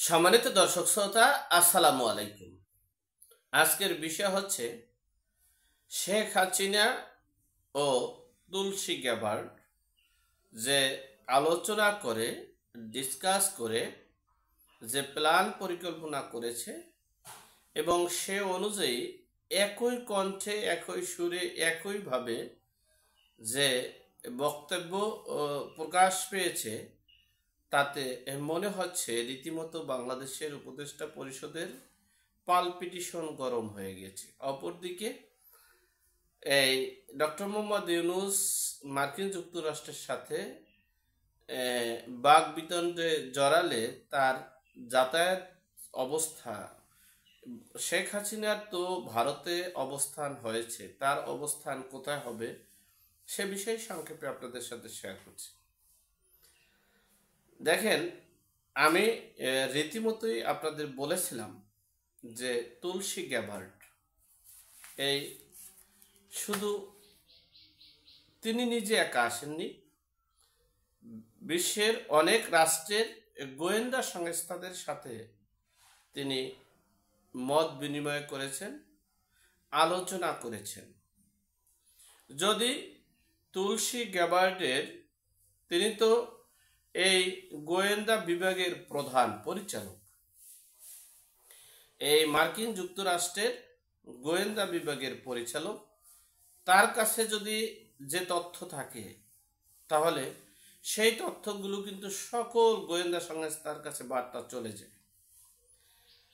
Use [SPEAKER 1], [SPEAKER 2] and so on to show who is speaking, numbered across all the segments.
[SPEAKER 1] সম্মানিত দর্শক শ্রোতা, আসসালামু আলাইকুম। আজকের বিষয় হচ্ছে শেখ হাসিনা ও তুলসী গ্যাবার্ড যে আলোচনা করে, ডিসকাস করে যে প্ল্যান পরিকল্পনা করেছে এবং সে অনুযায়ী একই কণ্ঠে, একই সুরে, একইভাবে যে বক্তব্য প্রকাশ পেয়েছে, তাতে মনে হচ্ছে রীতিমতো বাংলাদেশের উপদেষ্টা পরিষদের পালপিটিশন গরম হয়ে গেছে। অপরদিকে এই ডক্টর মোহাম্মদ ইউনূস মার্কিন যুক্তরাষ্ট্রের সাথে বাকবিতণ্ডে জড়ালে তার যাতায়াত অবস্থা, শেখ হাসিনার তো ভারতে অবস্থান হয়েছে, তার অবস্থান কোথায় হবে সে বিষয়ে সংক্ষেপে আপনাদের সাথে শেয়ার করছি। দেখেন, আমি রীতিমতোই আপনাদের বলেছিলাম যে তুলসী গ্যাবার্ড এই শুধু তিনি নিজে একা আসেননি, বিশ্বের অনেক রাষ্ট্রের গোয়েন্দা সংস্থাদের সাথে তিনি মত বিনিময় করেছেন, আলোচনা করেছেন। যদি তুলসী গ্যাবার্ডের, তিনি তো এই গোয়েন্দা বিভাগের প্রধান পরিচালক, এই মার্কিন যুক্তরাষ্ট্রের গোয়েন্দা বিভাগের পরিচালক, তার কাছে যদি যে তথ্য থাকে তাহলে সেই তথ্যগুলো কিন্তু সকল গোয়েন্দা সংস্থার কাছে বার্তা চলে যায়।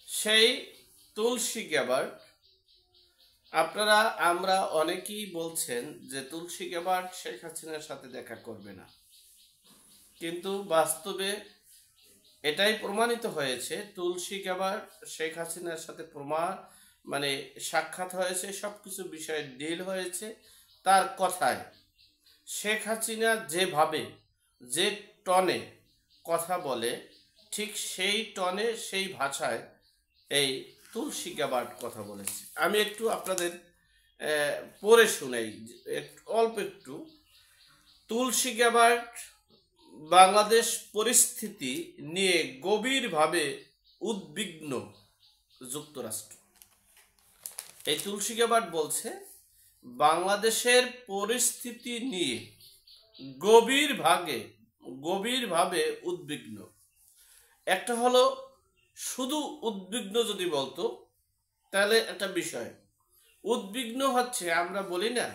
[SPEAKER 1] সেই তুলসী গ্যাবার্ড, আমরা অনেকেই বলছেন যে তুলসী গ্যাবার্ড শেখ হাসিনার সাথে দেখা করবে না, কিন্তু বাস্তবে এটাই প্রমাণিত হয়েছে। তুলসী গ্যাবার্ড শেখ হাসিনার সাথে সাক্ষাৎ হয়েছে, সবকিছু বিষয়ে ডিল হয়েছে। তার কথায় শেখ হাসিনা যেভাবে, যে টনে কথা বলে, ঠিক সেই টনে, সেই ভাষায় এই তুলসী গ্যাবার্ড কথা বলেছে। আমি একটু আপনাদের পড়ে শুনাই, অল্প একটু। তুলসী গ্যাবার্ড বাংলাদেশ পরিস্থিতি নিয়ে গভীরভাবে উদ্বিগ্ন যুক্তরাষ্ট্র। এই তুলসী গ্যাবার্ড বলছে বাংলাদেশের পরিস্থিতি নিয়ে গভীরভাবে উদ্বিগ্ন। একটা হলো শুধু উদ্বিগ্ন যদি বলতো তাহলে একটা বিষয়, উদ্বিগ্ন হচ্ছে আমরা বলি না,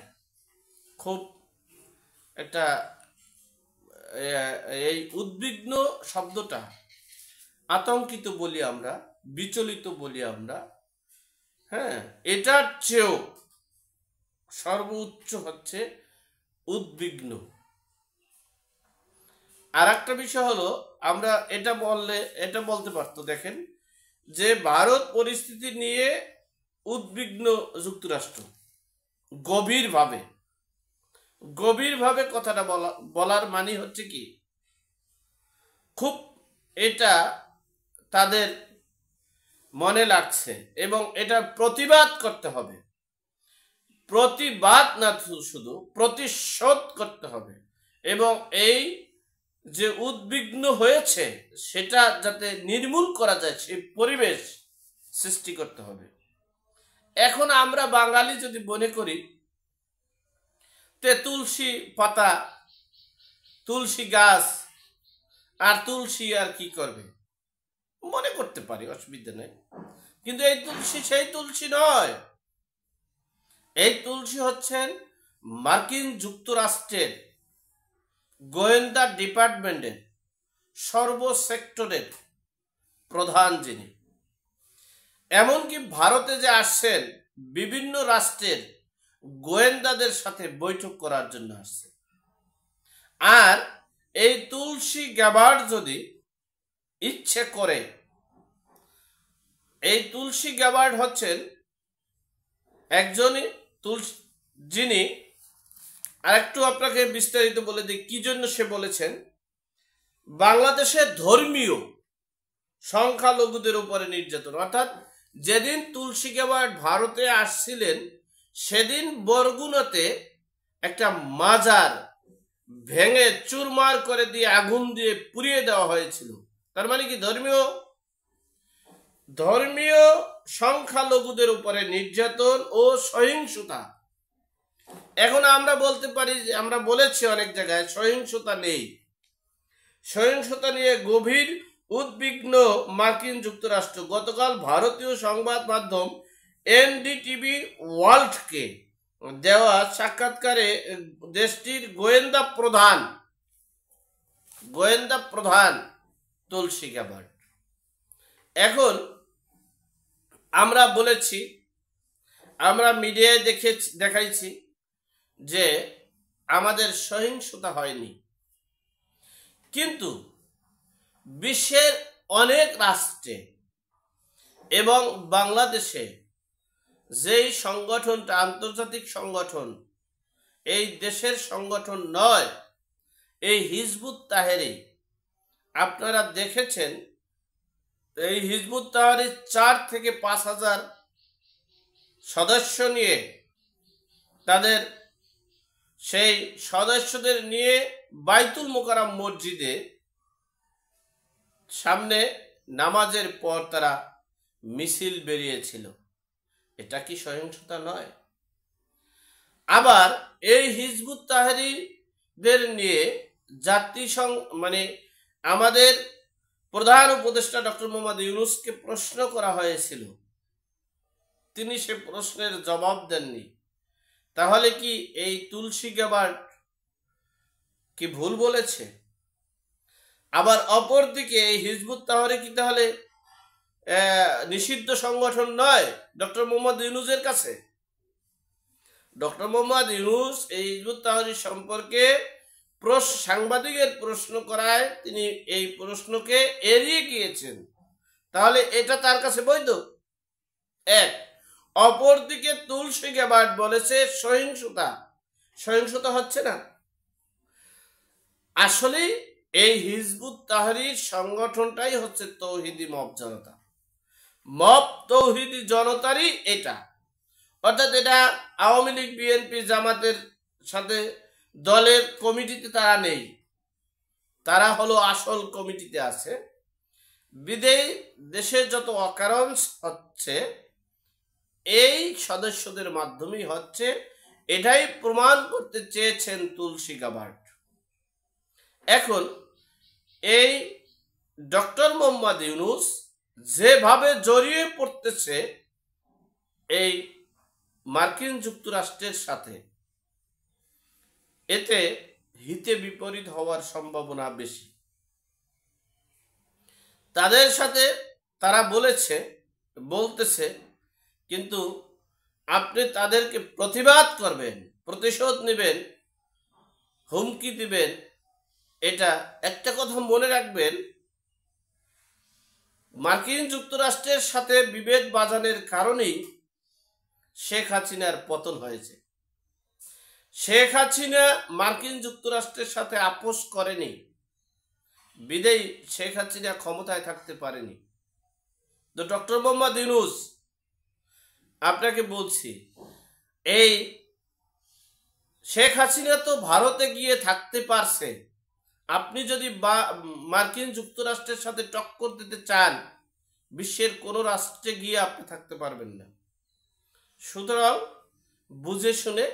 [SPEAKER 1] খুব একটা এই উদ্বিগ্ন শব্দটা আতঙ্কিত বলি আমরা, বিচলিত বলি আমরা। হ্যাঁ, এটার চেয়েও সর্বোচ্চ হচ্ছে উদ্বিগ্ন। আর একটা বিষয় হলো, আমরা এটা বলতে পারতো, দেখেন যে ভারত পরিস্থিতি নিয়ে উদ্বিগ্ন যুক্তরাষ্ট্র, গভীরভাবে কথাটা বলার মানে হচ্ছে কি, খুব এটা তাদের মনে লাগছে এবং এটা প্রতিবাদ করতে হবে। প্রতিবাদ না, শুধু প্রতিশোধ করতে হবে এবং এই যে উদ্বিগ্ন হয়েছে সেটা যাতে নির্মূল করা যায় সেই পরিবেশ সৃষ্টি করতে হবে। এখন আমরা বাঙালি যদি মনে করি তে তুলসী পাতা, তুলসী গাছ আর তুলসী আর কি করবে, মনে করতে পারি, অসুবিধা নেই। কিন্তু এই তুলসী সেই তুলসী নয়। এই তুলসী হচ্ছেন মার্কিন যুক্তরাষ্ট্রের গোয়েন্দা ডিপার্টমেন্টের সর্বসেক্টরের প্রধান, যিনি এমনকি ভারতে যে আসছেন বিভিন্ন রাষ্ট্রের গোয়েন্দাদের সাথে বৈঠক করার জন্য আসছে। আর এই তুলসী গ্যাবার্ড যদি ইচ্ছে করে, এই তুলসী গ্যাবার্ড হচ্ছেন একজনই যিনি, আরেকটু আপনাকে বিস্তারিত বলে দিই কি জন্য সে বলেছেন, বাংলাদেশের ধর্মীয় সংখ্যালঘুদের উপরে নির্যাতন। অর্থাৎ যেদিন তুলসী গ্যাবার্ড ভারতে আসছিলেন সেদিন বরগুনাতে একটা মাজার ভেঙে চুরমার করে দিয়ে আগুন দিয়ে পুড়িয়ে দেওয়া হয়েছিল। তার মানে কি ধর্মীয় ধর্মীয় সংখ্যালঘুদের উপরে নির্যাতন ও সহিংসতা। এখন আমরা বলতে পারি যে, আমরা বলেছি অনেক জায়গায় সহিংসতা নেই। সহিংসতা নিয়ে গভীর উদ্বিগ্ন মার্কিন যুক্তরাষ্ট্র। গতকাল ভারতীয় সংবাদ মাধ্যম এনডিটিভি ওয়ার্ল্ডকে দেওয়া সাক্ষাৎকারে দেশটির গোয়েন্দা প্রধান তুলসী গ্যাবার্ড। এখন আমরা বলেছি, আমরা মিডিয়ায় দেখাইছি যে আমাদের সহিংসতা হয়নি, কিন্তু বিশ্বের অনেক রাষ্ট্রে এবং বাংলাদেশে যেই সংগঠনটা আন্তর্জাতিক সংগঠন, এই দেশের সংগঠন নয়, এই হিজবুত তাহরির, আপনারা দেখেছেন এই হিজবুত তাহরির 4 থেকে 5,000 সদস্য নিয়ে, তাদের সেই সদস্যদের নিয়ে বাইতুল মোকাররম মসজিদে সামনে নামাজের পর তারা মিছিল বেরিয়েছিল। এটা কি সহিংসতা নয়? আবার এই হিজবুত তাহরিরদের নিয়ে জাতিসংঘ আমাদের প্রধান উপদেষ্টা ডক্টর মোহাম্মদ ইউনূসকে প্রশ্ন করা হয়েছিল, তিনি সে প্রশ্নের জবাব দেননি। তাহলে কি এই তুলসী গ্যাবার্ড কি ভুল বলেছে? আবার অপরদিকে এই হিজবুত তাহরির কি তাহলে নিষিদ্ধ সংগঠন নয় ডক্টর মোহাম্মদ ইউনূসের কাছে? ডক্টর মোহাম্মদ ইউনূস এই হিজবুত তাহরির সম্পর্কে সাংবাদিকের প্রশ্ন করায় তিনি এই প্রশ্নকে এড়িয়ে গিয়েছেন। তাহলে এটা তার কাছে বৈধ? এক। অপরদিকে তুলসী গ্যাবার্ড বলেছে সহিংসতা হচ্ছে না। আসলে এই হিজবুত তাহরির সংগঠনটাই হচ্ছে তৌহিদি মব জনতা। মব তৌহিদি জনতারই এটা, অর্থাৎ এটা আওয়ামী লীগ, বিএনপি, জামাতের সাথে দলের কমিটিতে তারা নেই, তারা হলো আসল কমিটিতে আছে। বিদেশে দেশের যত অকারেন্স হচ্ছে এই সদস্যদের মাধ্যমেই হচ্ছে, এটাই প্রমাণ করতে চেয়েছেন তুলসী গ্যাবার্ড। এখন এই ডক্টর মোহাম্মদ ইউনূস যেভাবে জড়িয়ে পড়তেছে এই মার্কিন যুক্তরাষ্ট্রের সাথে, এতে হিতে বিপরীত হওয়ার সম্ভাবনা বেশি। তাদের সাথে তারা বলতেছে, কিন্তু আপনি তাদেরকে প্রতিবাদ করবেন, প্রতিশোধ নেবেন, হুমকি দিবেন। এটা একটা কথা মনে রাখবেন, মার্কিন যুক্তরাষ্ট্রের সাথে বিভেদ বাজানোর কারণেই শেখ হাসিনার পতন হয়েছে। শেখ হাসিনা মার্কিন যুক্তরাষ্ট্রের সাথে আপোষ করেনি বিদেই শেখ হাসিনা ক্ষমতায় থাকতে পারেনি। তো ডক্টর মোহাম্মদ ইউনূস, আপনাকে বলছি, এই শেখ হাসিনা তো ভারতে গিয়ে থাকতে পারছে, আপনি যদি মার্কিন যুক্তরাষ্ট্রের সাথে টক্কর দিতে চান, বিশ্বের কোনো রাষ্ট্রে গিয়ে আপনি থাকতে পারবেন না। সুতরাং বুঝে শুনে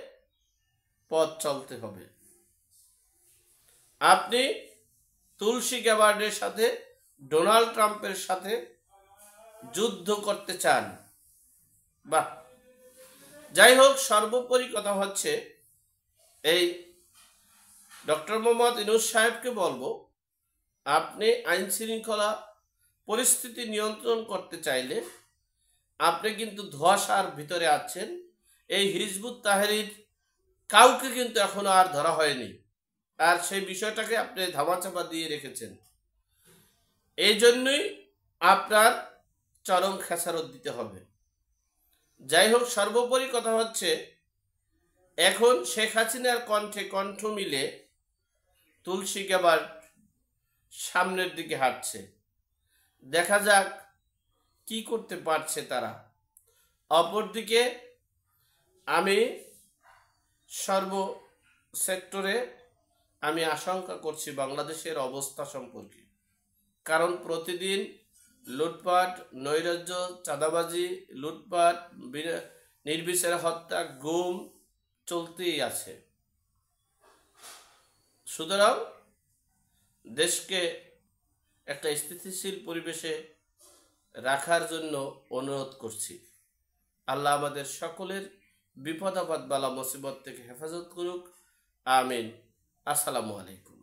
[SPEAKER 1] পথ চলতে হবে। আপনি তুলসী গ্যাবার্ডের সাথে, ডোনাল্ড ট্রাম্পের সাথে যুদ্ধ করতে চান, বাহ। যাই হোক, সর্বোপরি কথা হচ্ছে, এই ডক্টর মোহাম্মদ ইউনূস সাহেবকে বলবো, আপনি আইন শৃঙ্খলা পরিস্থিতি নিয়ন্ত্রণ করতে চাইলে আপনি কিন্তু ধোঁয়াশার ভিতরে আছেন। এই হিজবুত তাহরির কাউকে কিন্তু এখনো আর ধরা হয়নি, আর সেই বিষয়টাকে আপনি ধামাচাপা দিয়ে রেখেছেন। এই জন্যই আপনার চরম খেসারত দিতে হবে। যাই হোক, সর্বোপরি কথা হচ্ছে, এখন শেখ হাসিনার কণ্ঠে কণ্ঠ মিলে তুলসী গ্যাবার্ড সামনের দিকে হাঁটছে। দেখা যাক কি করতে পারছে তারা। অপরদিকে আমি সর্ব সেক্টরে আমি আশঙ্কা করছি বাংলাদেশের অবস্থা সম্পর্কে, কারণ প্রতিদিন লুটপাট, নৈরাজ্য, চাঁদাবাজি, লুটপাট, নির্বিচারে হত্যা, গুম চলতেই আছে। সুতরাং দেশকে একটা স্থিতিশীল পরিবেশে রাখার জন্য অনুরোধ করছি। আল্লাহ আমাদের সকলের বিপদ আপদ বালা মুসিবত থেকে হেফাজত করুক। আমিন। আসসালামু আলাইকুম।